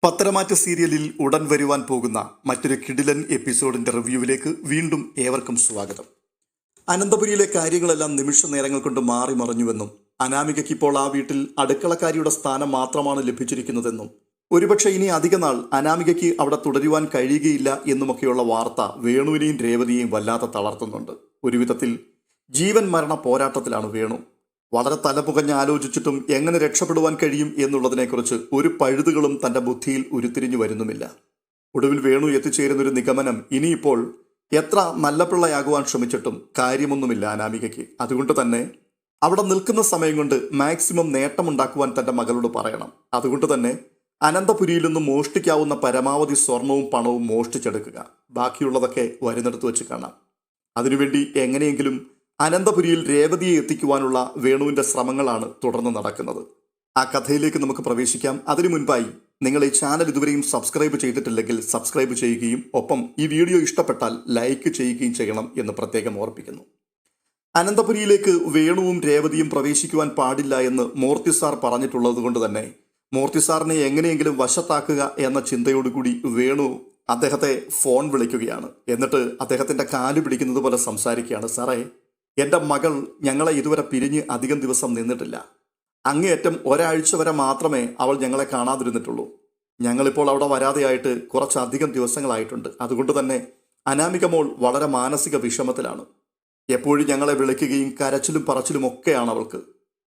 പത്തരമാറ്റ സീരിയലിൽ ഉടൻ വരുവാൻ പോകുന്ന മറ്റൊരു കിടിലൻ എപ്പിസോഡിന്റെ റിവ്യൂവിലേക്ക് വീണ്ടും ഏവർക്കും സ്വാഗതം. അനന്തപുരിയിലെ കാര്യങ്ങളെല്ലാം നിമിഷ നേരങ്ങൾ കൊണ്ട് മാറി മറിഞ്ഞുവെന്നും അനാമികയ്ക്ക് ഇപ്പോൾ ആ വീട്ടിൽ അടുക്കളക്കാരിയുടെ സ്ഥാനം മാത്രമാണ് ലഭിച്ചിരിക്കുന്നതെന്നും ഒരുപക്ഷെ ഇനി അധിക നാൾ അനാമികയ്ക്ക് അവിടെ തുടരുവാൻ കഴിയുകയില്ല എന്നുമൊക്കെയുള്ള വാർത്ത വേണുവിനെയും രേവതിയെയും വല്ലാതെ തളർത്തുന്നുണ്ട്. ഒരുവിധത്തിൽ ജീവൻ മരണ പോരാട്ടത്തിലാണ് വേണു. വളരെ തലപുകഞ്ഞ് ആലോചിച്ചിട്ടും എങ്ങനെ രക്ഷപ്പെടുവാൻ കഴിയും എന്നുള്ളതിനെക്കുറിച്ച് ഒരു പഴുതുകളും തൻ്റെ ബുദ്ധിയിൽ ഉരുത്തിരിഞ്ഞു വരുന്നുമില്ല. ഒടുവിൽ വേണു എത്തിച്ചേരുന്നൊരു നിഗമനം, ഇനിയിപ്പോൾ എത്ര നല്ല പിള്ളയാകുവാൻ ശ്രമിച്ചിട്ടും കാര്യമൊന്നുമില്ല അനാമികയ്ക്ക്. അതുകൊണ്ട് തന്നെ അവിടെ നിൽക്കുന്ന സമയം കൊണ്ട് മാക്സിമം നേട്ടമുണ്ടാക്കുവാൻ തൻ്റെ മകളോട് പറയണം. അതുകൊണ്ട് തന്നെ അനന്തപുരിയിൽ നിന്നും മോഷ്ടിക്കാവുന്ന പരമാവധി സ്വർണവും പണവും മോഷ്ടിച്ചെടുക്കുക. ബാക്കിയുള്ളതൊക്കെ വരുന്നിടത്ത് വെച്ച് കാണാം. അതിനുവേണ്ടി എങ്ങനെയെങ്കിലും അനന്തപുരിയിൽ രേവതിയെ എത്തിക്കുവാനുള്ള വേണുവിൻ്റെ ശ്രമങ്ങളാണ് തുടർന്ന് നടക്കുന്നത്. ആ കഥയിലേക്ക് നമുക്ക് പ്രവേശിക്കാം. അതിനു മുൻപായി നിങ്ങൾ ഈ ചാനൽ ഇതുവരെയും സബ്സ്ക്രൈബ് ചെയ്തിട്ടില്ലെങ്കിൽ സബ്സ്ക്രൈബ് ചെയ്യുകയും ഒപ്പം ഈ വീഡിയോ ഇഷ്ടപ്പെട്ടാൽ ലൈക്ക് ചെയ്യുകയും ചെയ്യണം എന്ന് പ്രത്യേകം ഓർപ്പിക്കുന്നു. അനന്തപുരിയിലേക്ക് വേണുവും രേവതിയും പ്രവേശിക്കുവാൻ പാടില്ല എന്ന് മൂർത്തി സാർ പറഞ്ഞിട്ടുള്ളത് കൊണ്ട് തന്നെ മൂർത്തി സാറിനെ എങ്ങനെയെങ്കിലും വശത്താക്കുക എന്ന ചിന്തയോടുകൂടി വേണു അദ്ദേഹത്തെ ഫോൺ വിളിക്കുകയാണ്. എന്നിട്ട് അദ്ദേഹത്തിൻ്റെ കാല് പിടിക്കുന്നത് പോലെ സംസാരിക്കുകയാണ്. സാറേ, എൻ്റെ മകൾ ഞങ്ങളെ ഇതുവരെ പിരിഞ്ഞ് അധികം ദിവസം നിന്നിട്ടില്ല. അങ്ങേയറ്റം ഒരാഴ്ച വരെ മാത്രമേ അവൾ ഞങ്ങളെ കാണാതിരുന്നിട്ടുള്ളൂ. ഞങ്ങളിപ്പോൾ അവിടെ വരാതെയായിട്ട് കുറച്ചധികം ദിവസങ്ങളായിട്ടുണ്ട്. അതുകൊണ്ട് തന്നെ അനാമിക മോൾ വളരെ മാനസിക വിഷമത്തിലാണ്. എപ്പോഴും ഞങ്ങളെ വിളിക്കുകയും കരച്ചിലും പറച്ചിലും ഒക്കെയാണ് അവൾക്ക്.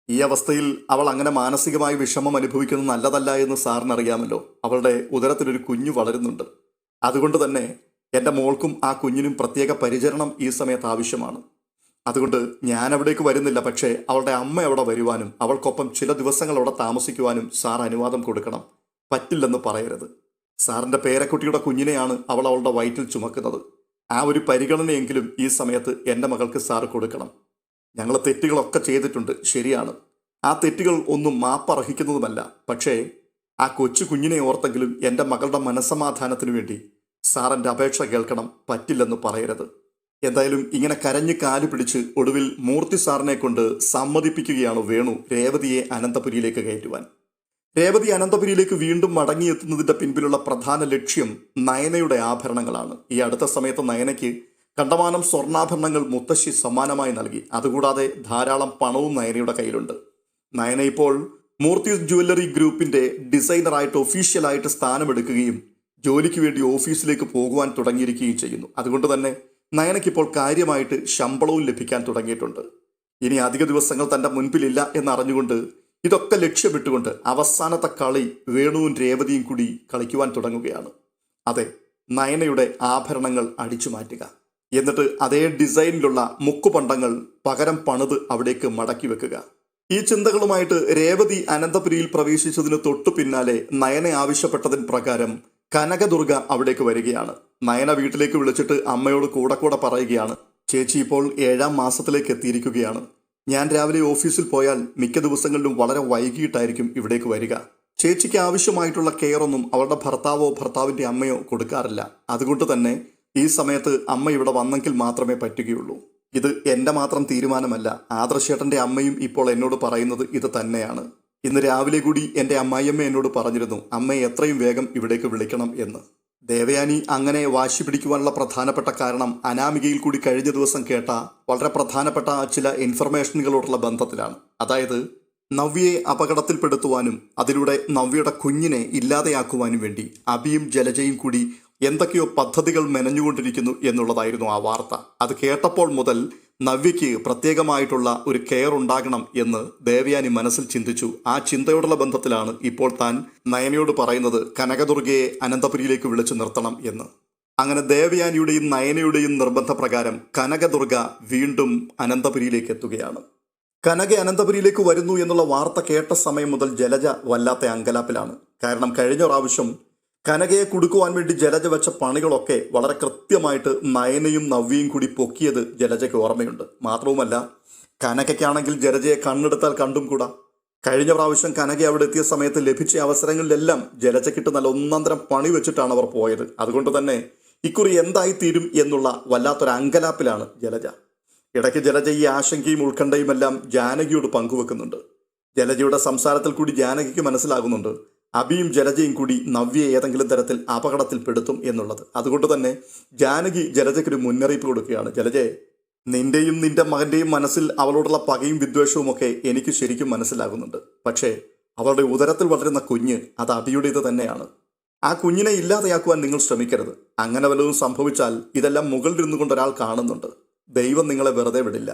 ഈ അവസ്ഥയിൽ അവൾ അങ്ങനെ മാനസികമായി വിഷമം അനുഭവിക്കുന്നത് നല്ലതല്ല എന്ന് സാറിനറിയാമല്ലോ. അവളുടെ ഉദരത്തിലൊരു കുഞ്ഞു വളരുന്നുണ്ട്. അതുകൊണ്ട് തന്നെ എൻ്റെ മോൾക്കും ആ കുഞ്ഞിനും പ്രത്യേക പരിചരണം ഈ സമയത്ത് ആവശ്യമാണ്. അതുകൊണ്ട് ഞാൻ അവിടേക്ക് വരുന്നില്ല. പക്ഷേ അവളുടെ അമ്മ അവിടെ വരുവാനും അവൾക്കൊപ്പം ചില ദിവസങ്ങൾ അവിടെ താമസിക്കുവാനും സാർ അനുവാദം കൊടുക്കണം. പറ്റില്ലെന്ന് പറയരുത്. സാറിൻ്റെ പേരക്കുട്ടിയുടെ കുഞ്ഞിനെയാണ് അവൾ അവളുടെ വയറ്റിൽ ചുമക്കുന്നത്. ആ ഒരു പരിഗണനയെങ്കിലും ഈ സമയത്ത് എൻ്റെ മകൾക്ക് സാർ കൊടുക്കണം. ഞങ്ങൾ തെറ്റുകളൊക്കെ ചെയ്തിട്ടുണ്ട്, ശരിയാണ്. ആ തെറ്റുകൾ ഒന്നും മാപ്പർഹിക്കുന്നതുമല്ല. പക്ഷേ ആ കൊച്ചു കുഞ്ഞിനെ ഓർത്തെങ്കിലും എൻ്റെ മകളുടെ മനസ്സമാധാനത്തിനു വേണ്ടി സാർ എൻ്റെ അപേക്ഷ കേൾക്കണം. പറ്റില്ലെന്ന് പറയരുത്. എന്തായാലും ഇങ്ങനെ കരഞ്ഞ് കാല് പിടിച്ച് ഒടുവിൽ മൂർത്തി സാറിനെ കൊണ്ട് സമ്മതിപ്പിക്കുകയാണ് വേണു രേവതിയെ അനന്തപുരിയിലേക്ക് കയറ്റുവാൻ. രേവതി അനന്തപുരിയിലേക്ക് വീണ്ടും മടങ്ങിയെത്തുന്നതിൻ്റെ പിൻപിലുള്ള പ്രധാന ലക്ഷ്യം നയനയുടെ ആഭരണങ്ങളാണ്. ഈ അടുത്ത സമയത്ത് നയനയ്ക്ക് കണ്ടമാനം സ്വർണ്ണാഭരണങ്ങൾ മുത്തശ്ശി സമ്മാനമായി നൽകി. അതുകൂടാതെ ധാരാളം പണവും നയനയുടെ കയ്യിലുണ്ട്. നയന ഇപ്പോൾ മൂർത്തി ജുവല്ലറി ഗ്രൂപ്പിൻ്റെ ഡിസൈനറായിട്ട് ഒഫീഷ്യലായിട്ട് സ്ഥാനമെടുക്കുകയും ജോലിക്ക് വേണ്ടി ഓഫീസിലേക്ക് പോകുവാൻ തുടങ്ങിയിരിക്കുകയും ചെയ്യുന്നു. അതുകൊണ്ട് തന്നെ നയനയ്ക്കിപ്പോൾ കാര്യമായിട്ട് ശമ്പളവും ലഭിക്കാൻ തുടങ്ങിയിട്ടുണ്ട്. ഇനി അധിക ദിവസങ്ങൾ തൻ്റെ മുൻപിലില്ല എന്നറിഞ്ഞുകൊണ്ട് ഇതൊക്കെ ലക്ഷ്യമിട്ടുകൊണ്ട് അവസാനത്തെ കളി വേണുവും രേവതിയും കൂടി കളിക്കുവാൻ തുടങ്ങുകയാണ്. അതെ, നയനയുടെ ആഭരണങ്ങൾ അടിച്ചു മാറ്റുക. എന്നിട്ട് അതേ ഡിസൈനിലുള്ള മുക്കുപണ്ടങ്ങൾ പകരം പണിത് അവിടേക്ക് മടക്കി വെക്കുക. ഈ ചിന്തകളുമായിട്ട് രേവതി അനന്തപുരിയിൽ പ്രവേശിച്ചതിന് തൊട്ടു പിന്നാലെ നയന ആവശ്യപ്പെട്ടതിന് പ്രകാരം കനകദുർഗ അവിടേക്ക് വരികയാണ്. നയന വീട്ടിലേക്ക് വിളിച്ചിട്ട് അമ്മയോട് കൂടെ പറയുകയാണ്, ചേച്ചി ഇപ്പോൾ 7ാം മാസത്തിലേക്ക് എത്തിയിരിക്കുകയാണ്. ഞാൻ രാവിലെ ഓഫീസിൽ പോയാൽ മിക്ക ദിവസങ്ങളിലും വളരെ വൈകിട്ടായിരിക്കും ഇവിടേക്ക് വരിക. ചേച്ചിക്ക് ആവശ്യമായിട്ടുള്ള കെയറൊന്നും അവളുടെ ഭർത്താവോ ഭർത്താവിൻ്റെ അമ്മയോ കൊടുക്കാറില്ല. അതുകൊണ്ട് തന്നെ ഈ സമയത്ത് അമ്മ ഇവിടെ വന്നെങ്കിൽ മാത്രമേ പറ്റുകയുള്ളൂ. ഇത് എൻ്റെ മാത്രം തീരുമാനമല്ല. ആദർശേട്ടൻ്റെ അമ്മയും ഇപ്പോൾ എന്നോട് പറയുന്നത് ഇത് തന്നെയാണ്. ഇന്ന് രാവിലെ കൂടി എൻ്റെ അമ്മായിയമ്മ എന്നോട് പറഞ്ഞിരുന്നു അമ്മയെ എത്രയും വേഗം ഇവിടേക്ക് വിളിക്കണം എന്ന്. ദേവയാനി അങ്ങനെ വാശി പിടിക്കുവാനുള്ള പ്രധാനപ്പെട്ട കാരണം അനാമികയിൽ കൂടി കഴിഞ്ഞ ദിവസം കേട്ട വളരെ പ്രധാനപ്പെട്ട ചില ഇൻഫർമേഷനുകളോടുള്ള ബന്ധത്തിലാണ്. അതായത് നവ്യയെ അപകടത്തിൽപ്പെടുത്തുവാനും അതിലൂടെ നവ്യയുടെ കുഞ്ഞിനെ ഇല്ലാതെയാക്കുവാനും വേണ്ടി അഭിയും ജലജയും കൂടി എന്തൊക്കെയോ പദ്ധതികൾ മെനഞ്ഞുകൊണ്ടിരിക്കുന്നു എന്നുള്ളതായിരുന്നു ആ വാർത്ത. അത് കേട്ടപ്പോൾ മുതൽ നവ്യയ്ക്ക് പ്രത്യേകമായിട്ടുള്ള ഒരു കെയർ ഉണ്ടാകണം എന്ന് ദേവയാനി മനസ്സിൽ ചിന്തിച്ചു. ആ ചിന്തയോടുള്ള ബന്ധത്തിലാണ് ഇപ്പോൾ താൻ നയനയോട് പറയുന്നത് കനകദുർഗയെ അനന്തപുരിയിലേക്ക് വിളിച്ചു നിർത്തണം എന്ന്. അങ്ങനെ ദേവയാനിയുടെയും നയനയുടെയും നിർബന്ധപ്രകാരം കനകദുർഗ വീണ്ടും അനന്തപുരിയിലേക്ക് എത്തുകയാണ്. കനക അനന്തപുരിയിലേക്ക് വരുന്നു എന്നുള്ള വാർത്ത കേട്ട സമയം മുതൽ ജലജ വല്ലാത്ത അങ്കലാപ്പിലാണ്. കാരണം കഴിഞ്ഞ പ്രാവശ്യം കനകയെ കുടുക്കുവാൻ വേണ്ടി ജലജ വെച്ച പണികളൊക്കെ വളരെ കൃത്യമായിട്ട് നയനയും നവ്യയും കൂടി പൊക്കിയത് ജലജയ്ക്ക് ഓർമ്മയുണ്ട്. മാത്രവുമല്ല, കനകയ്ക്കാണെങ്കിൽ ജലജയെ കണ്ണെടുത്താൽ കണ്ടും കൂടാ. കഴിഞ്ഞ പ്രാവശ്യം കനക അവിടെ എത്തിയ സമയത്ത് ലഭിച്ച അവസരങ്ങളിലെല്ലാം ജലജയ്ക്കിട്ട് നല്ല ഒന്നാന്തരം പണി വെച്ചിട്ടാണ് അവർ പോയത്. അതുകൊണ്ട് തന്നെ ഇക്കുറി എന്തായിത്തീരും എന്നുള്ള വല്ലാത്തൊരു അങ്കലാപ്പിലാണ് ജലജ. ഇടയ്ക്ക് ജലജ ഈ ആശങ്കയും ഉത്കണ്ഠയുമെല്ലാം ജാനകിയോട് പങ്കുവെക്കുന്നുണ്ട്. ജലജയുടെ സംസാരത്തിൽ കൂടി ജാനകിക്ക് മനസ്സിലാകുന്നുണ്ട് അബിയും ജലജയും കൂടി നവ്യയെ ഏതെങ്കിലും തരത്തിൽ അപകടത്തിൽപ്പെടുത്തും എന്നുള്ളത്. അതുകൊണ്ട് തന്നെ ജാനകി ജലജയ്ക്കൊരു മുന്നറിയിപ്പ് കൊടുക്കുകയാണ്. ജലജയെ, നിന്റെയും നിന്റെ മകന്റെയും മനസ്സിൽ അവളോടുള്ള പകയും വിദ്വേഷവും ഒക്കെ എനിക്ക് ശരിക്കും മനസ്സിലാകുന്നുണ്ട്. പക്ഷേ അവളുടെ ഉദരത്തിൽ വളരുന്ന കുഞ്ഞ് അത് അബിയുടേത് തന്നെയാണ്. ആ കുഞ്ഞിനെ ഇല്ലാതെയാക്കുവാൻ നിങ്ങൾ ശ്രമിക്കരുത്. അങ്ങനെ വല്ലതും സംഭവിച്ചാൽ ഇതെല്ലാം മുകളിലിരുന്നു കൊണ്ട് ഒരാൾ കാണുന്നുണ്ട്. ദൈവം നിങ്ങളെ വെറുതെ വിടില്ല.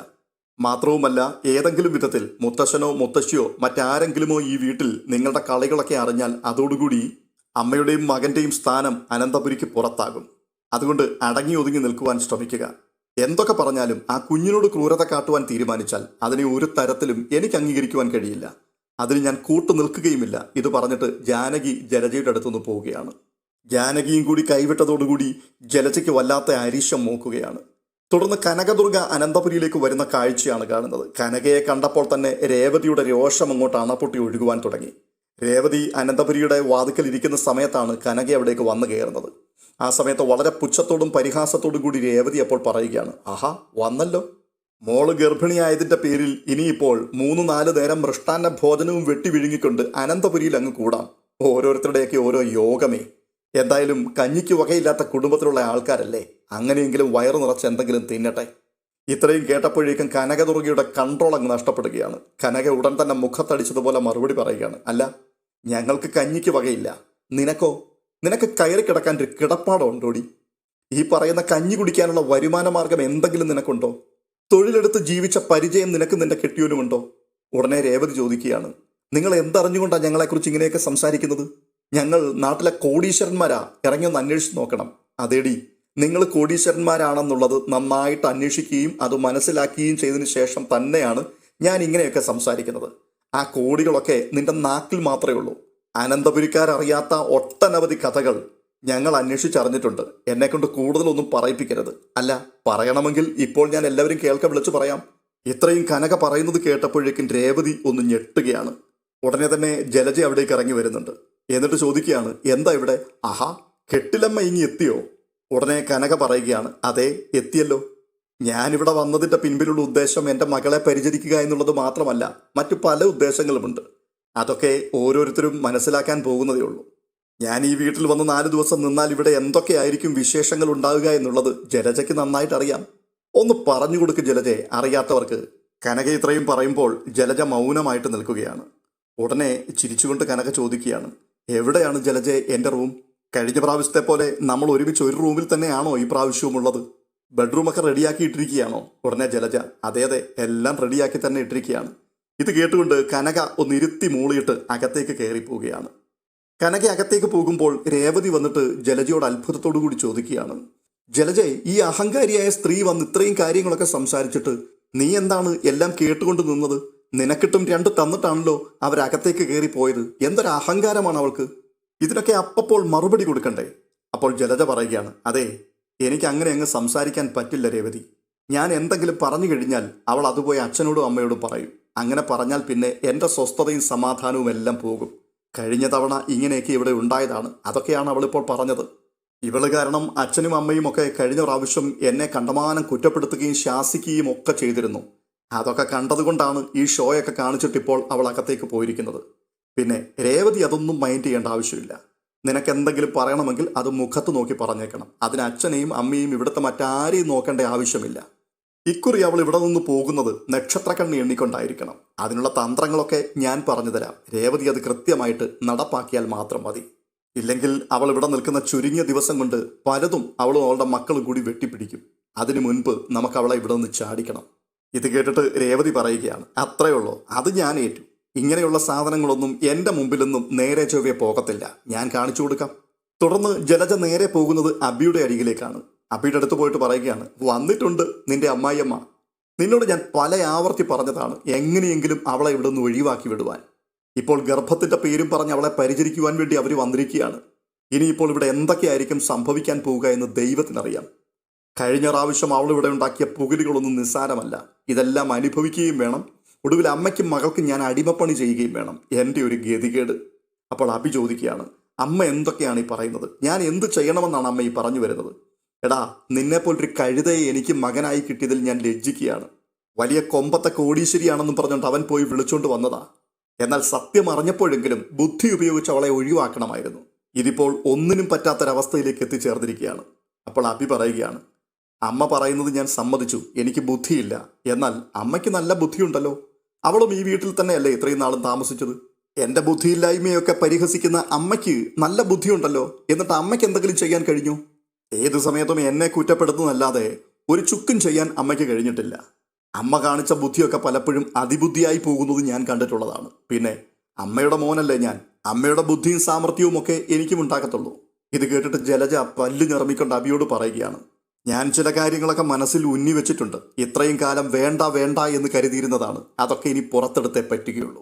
മാത്രവുമല്ല, ഏതെങ്കിലും വിധത്തിൽ മുത്തശ്ശനോ മുത്തശ്ശിയോ മറ്റാരെങ്കിലുമോ ഈ വീട്ടിൽ നിങ്ങളുടെ കളികളൊക്കെ അറിഞ്ഞാൽ അതോടുകൂടി അമ്മയുടെയും മകന്റെയും സ്ഥാനം അനന്തപുരിക്ക് പുറത്താകും. അതുകൊണ്ട് അടങ്ങി ഒതുങ്ങി നിൽക്കുവാൻ ശ്രമിക്കുക. എന്തൊക്കെ പറഞ്ഞാലും ആ കുഞ്ഞിനോട് ക്രൂരത കാട്ടുവാൻ തീരുമാനിച്ചാൽ അതിനെ ഒരു തരത്തിലും എനിക്ക് അംഗീകരിക്കുവാൻ കഴിയില്ല. അതിന് ഞാൻ കൂട്ടു നിൽക്കുകയുമില്ല. ഇത് പറഞ്ഞിട്ട് ജാനകി ജലജയുടെ അടുത്തുനിന്ന് പോവുകയാണ്. ജാനകിയും കൂടി കൈവിട്ടതോടുകൂടി ജലജയ്ക്ക് വല്ലാത്ത അരിശം മൂക്കുകയാണ്. തുടർന്ന് കനകദുർഗ അനന്തപുരിയിലേക്ക് വരുന്ന കാഴ്ചയാണ് കാണുന്നത്. കനകയെ കണ്ടപ്പോൾ തന്നെ രേവതിയുടെ രോഷം അങ്ങോട്ട് അണപ്പൊട്ടി ഒഴുകുവാൻ തുടങ്ങി. രേവതി അനന്തപുരിയുടെ വാതിക്കൽ ഇരിക്കുന്ന സമയത്താണ് കനക അവിടേക്ക് വന്നു കയറുന്നത്. ആ സമയത്ത് വളരെ പുച്ഛത്തോടും പരിഹാസത്തോടും കൂടി രേവതി അപ്പോൾ പറയുകയാണ്, ആഹാ വന്നല്ലോ, മോള് ഗർഭിണിയായതിൻ്റെ പേരിൽ ഇനിയിപ്പോൾ 3-4 നേരം മൃഷ്ടാന്ന ഭോജനവും വെട്ടി വിഴുങ്ങിക്കൊണ്ട് അനന്തപുരിയിൽ അങ്ങ് കൂടാം. ഓരോരുത്തരുടെയൊക്കെ ഓരോ യോഗമേ. എന്തായാലും കഞ്ഞിക്ക് വകയില്ലാത്ത കുടുംബത്തിലുള്ള ആൾക്കാരല്ലേ, അങ്ങനെയെങ്കിലും വയറു നിറച്ച് എന്തെങ്കിലും തിന്നട്ടെ. ഇത്രയും കേട്ടപ്പോഴേക്കും കനകദുർഗയുടെ കൺട്രോൾ അങ്ങ് നഷ്ടപ്പെടുകയാണ്. കനക ഉടൻ തന്നെ മുഖത്തടിച്ചതുപോലെ മറുപടി പറയുകയാണ്, അല്ല, ഞങ്ങൾക്ക് കഞ്ഞിക്ക് വകയില്ല. നിനക്കോ? നിനക്ക് കയറി കിടക്കാൻ ഒരു കിടപ്പാടുണ്ടോടി? ഈ പറയുന്ന കഞ്ഞി കുടിക്കാനുള്ള വരുമാന മാർഗം എന്തെങ്കിലും നിനക്കുണ്ടോ? തൊഴിലെടുത്ത് ജീവിച്ച പരിചയം നിനക്ക് നിന്റെ കെട്ടിയോനുമുണ്ടോ? ഉടനെ രേവതി ചോദിക്കുകയാണ്, നിങ്ങൾ എന്തറിഞ്ഞുകൊണ്ടാണ് ഞങ്ങളെക്കുറിച്ച് ഇങ്ങനെയൊക്കെ സംസാരിക്കുന്നത്? ഞങ്ങൾ നാട്ടിലെ കോടീശ്വരന്മാരാ, ഇറങ്ങി ഒന്ന് അന്വേഷിച്ച് നോക്കണം. അതേടി, നിങ്ങൾ കോടീശ്വരന്മാരാണെന്നുള്ളത് നന്നായിട്ട് അന്വേഷിക്കുകയും അത് മനസ്സിലാക്കുകയും ചെയ്തതിന് ശേഷം തന്നെയാണ് ഞാൻ ഇങ്ങനെയൊക്കെ സംസാരിക്കുന്നത്. ആ കോടികളൊക്കെ നിന്റെ നാക്കിൽ മാത്രമേ ഉള്ളൂ. അനന്തപുരിക്കാരറിയാത്ത ഒട്ടനവധി കഥകൾ ഞങ്ങൾ അന്വേഷിച്ചറിഞ്ഞിട്ടുണ്ട്. എന്നെക്കൊണ്ട് കൂടുതലൊന്നും പറയിപ്പിക്കരുത്. അല്ല, പറയണമെങ്കിൽ ഇപ്പോൾ ഞാൻ എല്ലാവരും കേൾക്ക വിളിച്ചു പറയാം. ഇത്രയും കനക പറയുന്നത് കേട്ടപ്പോഴേക്കും രേവതി ഒന്ന് ഞെട്ടുകയാണ്. ഉടനെ തന്നെ ജലജ അവിടേക്ക് ഇറങ്ങി വരുന്നുണ്ട്. എന്നിട്ട് ചോദിക്കുകയാണ്, എന്താ ഇവിടെ? ആഹാ, കെട്ടിലമ്മ ഇങ്ങി എത്തിയോ? ഉടനെ കനക പറയുകയാണ്, അതെ, എത്തിയല്ലോ. ഞാനിവിടെ വന്നതിൻ്റെ പിൻപിലുള്ള ഉദ്ദേശം എൻ്റെ മകളെ പരിചരിക്കുക എന്നുള്ളത് മാത്രമല്ല, മറ്റു പല ഉദ്ദേശങ്ങളുമുണ്ട്. അതൊക്കെ ഓരോരുത്തരും മനസ്സിലാക്കാൻ പോകുന്നതേ ഉള്ളൂ. ഞാൻ ഈ വീട്ടിൽ വന്ന് 4 ദിവസം നിന്നാൽ ഇവിടെ എന്തൊക്കെയായിരിക്കും വിശേഷങ്ങൾ ഉണ്ടാവുക എന്നുള്ളത് ജലജയ്ക്ക് നന്നായിട്ട് അറിയാം. ഒന്ന് പറഞ്ഞു കൊടുക്ക് ജലജയെ, അറിയാത്തവർക്ക്. കനക ഇത്രയും പറയുമ്പോൾ ജലജ മൗനമായിട്ട് നിൽക്കുകയാണ്. ഉടനെ ചിരിച്ചുകൊണ്ട് കനക ചോദിക്കുകയാണ്, എവിടെയാണ് ജലജെ എൻ്റെ റൂം? കഴിഞ്ഞ പ്രാവശ്യത്തെ പോലെ നമ്മൾ ഒരുമിച്ച് ഒരു റൂമിൽ തന്നെയാണോ ഈ പ്രാവശ്യവും ഉള്ളത്? ബെഡ്റൂമൊക്കെ റെഡിയാക്കി ഇട്ടിരിക്കുകയാണോ? ഉടനെ ജലജ, അതെ അതെ, എല്ലാം റെഡിയാക്കി തന്നെ ഇട്ടിരിക്കുകയാണ്. ഇത് കേട്ടുകൊണ്ട് കനക ഒന്ന് ഇരുത്തി മൂളിയിട്ട് അകത്തേക്ക് കയറി പോവുകയാണ്. കനക അകത്തേക്ക് പോകുമ്പോൾ രേവതി വന്നിട്ട് ജലജയോട് അത്ഭുതത്തോടു കൂടി ചോദിക്കുകയാണ്, ജലജ, ഈ അഹങ്കാരിയായ സ്ത്രീ വന്ന് ഇത്രയും കാര്യങ്ങളൊക്കെ സംസാരിച്ചിട്ട് നീ എന്താണ് എല്ലാം കേട്ടുകൊണ്ട് നിന്നത്? നിനക്കിട്ടും 2 തന്നിട്ടാണല്ലോ അവരകത്തേക്ക് കയറി പോയത്. എന്തൊരു അഹങ്കാരമാണ് അവൾക്ക്. ഇതിനൊക്കെ അപ്പോൾ മറുപടി കൊടുക്കണ്ടേ? അപ്പോൾ ജലജ പറയുകയാണ്, അതെ, എനിക്ക് അങ്ങനെ അങ്ങ് സംസാരിക്കാൻ പറ്റില്ല രേവതി. ഞാൻ എന്തെങ്കിലും പറഞ്ഞു കഴിഞ്ഞാൽ അവൾ അതുപോയി അച്ഛനോടും അമ്മയോടും പറയും. അങ്ങനെ പറഞ്ഞാൽ പിന്നെ എൻ്റെ സ്വസ്ഥതയും സമാധാനവും എല്ലാം പോകും. കഴിഞ്ഞ തവണ ഇങ്ങനെയൊക്കെ ഇവിടെ ഉണ്ടായതാണ്. അതൊക്കെയാണ് അവളിപ്പോൾ പറഞ്ഞത്. ഇവള് കാരണം അച്ഛനും അമ്മയും ഒക്കെ കഴിഞ്ഞ പ്രാവശ്യം എന്നെ കണ്ടമാനം കുറ്റപ്പെടുത്തുകയും ശാസിക്കുകയും ഒക്കെ ചെയ്തിരുന്നു. അതൊക്കെ കണ്ടതുകൊണ്ടാണ് ഈ ഷോയൊക്കെ കാണിച്ചിട്ടിപ്പോൾ അവൾ അകത്തേക്ക് പോയിരിക്കുന്നത്. പിന്നെ രേവതി അതൊന്നും മൈൻഡ് ചെയ്യേണ്ട ആവശ്യമില്ല. നിനക്ക് എന്തെങ്കിലും പറയണമെങ്കിൽ അത് മുഖത്ത് നോക്കി പറഞ്ഞേക്കണം. അതിന് അച്ഛനെയും അമ്മയും ഇവിടുത്തെ മറ്റാരെയും നോക്കേണ്ട ആവശ്യമില്ല. ഇക്കുറി അവൾ ഇവിടെ നിന്ന് പോകുന്നത് നക്ഷത്രക്കണ്ണി എണ്ണിക്കൊണ്ടായിരിക്കണം. അതിനുള്ള തന്ത്രങ്ങളൊക്കെ ഞാൻ പറഞ്ഞു തരാം. രേവതി അത് കൃത്യമായിട്ട് നടപ്പാക്കിയാൽ മാത്രം മതി. ഇല്ലെങ്കിൽ അവൾ ഇവിടെ നിൽക്കുന്ന ചുരുങ്ങിയ ദിവസം കൊണ്ട് പലതും അവളും അവളുടെ മക്കളും കൂടി വെട്ടിപ്പിടിക്കും. അതിനു മുൻപ് നമുക്ക് അവളെ ഇവിടെ നിന്ന് ചാടിക്കണം. ഇത് കേട്ടിട്ട് രേവതി പറയുകയാണ്, അത്രയേ ഉള്ളൂ, അത് ഞാൻ ഏറ്റു. ഇങ്ങനെയുള്ള സാധനങ്ങളൊന്നും എൻ്റെ മുമ്പിലൊന്നും നേരെ ചൊവ്വേ പോകത്തില്ല. ഞാൻ കാണിച്ചു കൊടുക്കാം. തുടർന്ന് ജലജ നേരെ പോകുന്നത് അബിയുടെ അരികിലേക്കാണ്. അബിയുടെ അടുത്ത് പോയിട്ട് പറയുകയാണ്, വന്നിട്ടുണ്ട് നിന്റെ അമ്മായിയമ്മ. നിന്നോട് ഞാൻ പല ആവർത്തി പറഞ്ഞതാണ് എങ്ങനെയെങ്കിലും അവളെ ഇവിടെ നിന്ന് ഒഴിവാക്കി വിടുവാൻ. ഇപ്പോൾ ഗർഭത്തിൻ്റെ പേരും പറഞ്ഞ് അവളെ പരിചരിക്കുവാൻ വേണ്ടി അവർ വന്നിരിക്കുകയാണ്. ഇനിയിപ്പോൾ ഇവിടെ എന്തൊക്കെയായിരിക്കും സംഭവിക്കാൻ പോവുക എന്ന് ദൈവത്തിനറിയാം. കഴിഞ്ഞ പ്രാവശ്യം അവളിവിടെ ഉണ്ടാക്കിയ പുകിലുകളൊന്നും നിസ്സാരമല്ല. ഇതെല്ലാം അനുഭവിക്കുകയും വേണം. ഒടുവിൽ അമ്മയ്ക്കും മകൾക്കും ഞാൻ അടിമപ്പണി ചെയ്യുകയും വേണം. എൻ്റെ ഒരു ഗതികേട്. അപ്പോൾ അബി ചോദിക്കുകയാണ്, അമ്മ എന്തൊക്കെയാണ് ഈ പറയുന്നത്? ഞാൻ എന്ത് ചെയ്യണമെന്നാണ് അമ്മ ഈ പറഞ്ഞു വരുന്നത്? എടാ, നിന്നെപ്പോലൊരു കഴുതയെ എനിക്ക് മകനായി കിട്ടിയതിൽ ഞാൻ ലജ്ജിക്കുകയാണ്. വലിയ കൊമ്പത്തെ കോടീശ്വരിയാണെന്നും പറഞ്ഞുകൊണ്ട് അവൻ പോയി വിളിച്ചുകൊണ്ട് വന്നതാ. എന്നാൽ സത്യം അറിഞ്ഞപ്പോഴെങ്കിലും ബുദ്ധി ഉപയോഗിച്ച് അവളെ ഒഴിവാക്കണമായിരുന്നു. ഇതിപ്പോൾ ഒന്നിനും പറ്റാത്തൊരവസ്ഥയിലേക്ക് എത്തിച്ചേർന്നിരിക്കുകയാണ്. അപ്പോൾ അഭി പറയുകയാണ്, അമ്മ പറയുന്നത് ഞാൻ സമ്മതിച്ചു, എനിക്ക് ബുദ്ധിയില്ല. എന്നാൽ അമ്മയ്ക്ക് നല്ല ബുദ്ധിയുണ്ടല്ലോ. അവളും ഈ വീട്ടിൽ തന്നെയല്ലേ ഇത്രയും നാളും താമസിച്ചത്. എൻ്റെ ബുദ്ധിയില്ലായ്മയൊക്കെ പരിഹസിക്കുന്ന അമ്മയ്ക്ക് നല്ല ബുദ്ധിയുണ്ടല്ലോ. എന്നിട്ട് അമ്മയ്ക്ക് എന്തെങ്കിലും ചെയ്യാൻ കഴിഞ്ഞു? ഏത് സമയത്തും എന്നെ കുറ്റപ്പെടുത്തുന്നല്ലാതെ ഒരു ചുക്കും ചെയ്യാൻ അമ്മയ്ക്ക് കഴിഞ്ഞിട്ടില്ല. അമ്മ കാണിച്ച ബുദ്ധിയൊക്കെ പലപ്പോഴും അതിബുദ്ധിയായി പോകുന്നത് ഞാൻ കണ്ടിട്ടുള്ളതാണ്. പിന്നെ അമ്മയുടെ മോനല്ലേ ഞാൻ. അമ്മയുടെ ബുദ്ധിയും സാമർഥ്യവും ഒക്കെ എനിക്കും ഉണ്ടാക്കത്തുള്ളൂ. ഇത് കേട്ടിട്ട് ജലജ പല്ല് ഞെറമിക്കൊണ്ട് അഭിയോട് പറയുകയാണ്, ഞാൻ ചില കാര്യങ്ങളൊക്കെ മനസ്സിൽ ഉന്നി വെച്ചിട്ടുണ്ട്. ഇത്രയും കാലം വേണ്ട വേണ്ട എന്ന് കരുതിയിരുന്നതാണ്. അതൊക്കെ ഇനി പുറത്തെടുത്തേ പറ്റുകയുള്ളൂ.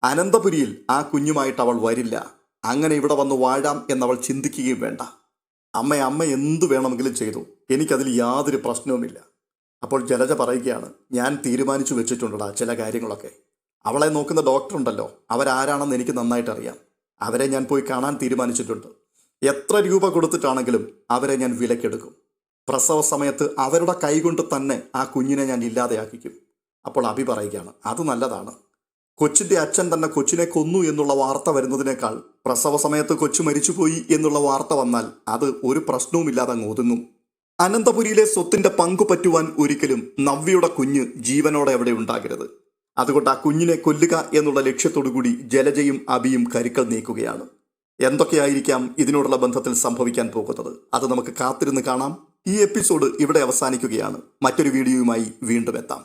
അനന്തപുരിയിൽ ആ കുഞ്ഞുമായിട്ട് അവൾ വരില്ല. അങ്ങനെ ഇവിടെ വന്ന് വാഴാം എന്നവൾ ചിന്തിക്കുകയും വേണ്ട. അമ്മ എന്തു വേണമെങ്കിലും ചെയ്തു, എനിക്കതിൽ യാതൊരു പ്രശ്നവുമില്ല. അപ്പോൾ ജലജ പറയുകയാണ്, ഞാൻ തീരുമാനിച്ചു വെച്ചിട്ടുണ്ടടാ ചില കാര്യങ്ങളൊക്കെ. അവളെ നോക്കുന്ന ഡോക്ടറുണ്ടല്ലോ, അവരാരാണെന്ന് എനിക്ക് നന്നായിട്ട് അറിയാം. അവരെ ഞാൻ പോയി കാണാൻ തീരുമാനിച്ചിട്ടുണ്ട്. എത്ര രൂപ കൊടുത്തിട്ടാണെങ്കിലും അവരെ ഞാൻ വിലക്കെടുക്കും. പ്രസവ സമയത്ത് അവരുടെ കൈകൊണ്ട് തന്നെ ആ കുഞ്ഞിനെ ഞാൻ ഇല്ലാതെയാക്കിക്കും. അപ്പോൾ അഭി പറയുകയാണ്, അത് നല്ലതാണ്. കൊച്ചിൻ്റെ അച്ഛൻ തന്നെ കൊച്ചിനെ കൊന്നു എന്നുള്ള വാർത്ത വരുന്നതിനേക്കാൾ പ്രസവ സമയത്ത് കൊച്ചു മരിച്ചുപോയി എന്നുള്ള വാർത്ത വന്നാൽ അത് ഒരു പ്രശ്നവുമില്ലാതെ അങ്ങ് ഒതുങ്ങും. അനന്തപുരിയിലെ സ്വത്തിന്റെ പങ്കു പറ്റുവാൻ ഒരിക്കലും നവ്യയുടെ കുഞ്ഞ് ജീവനോടെ അവിടെ ഉണ്ടാകരുത്. അതുകൊണ്ട് ആ കുഞ്ഞിനെ കൊല്ലുക എന്നുള്ള ലക്ഷ്യത്തോടുകൂടി ജലജയും അഭിയും കരുക്കൾ നീക്കുകയാണ്. എന്തൊക്കെയായിരിക്കാം ഇതിനോടുള്ള ബന്ധത്തിൽ സംഭവിക്കാൻ പോകുന്നത്, അത് നമുക്ക് കാത്തിരുന്ന് കാണാം. ഈ എപ്പിസോഡ് ഇവിടെ അവസാനിക്കുകയാണ്. മറ്റൊരു വീഡിയോയുമായി വീണ്ടും എത്താം.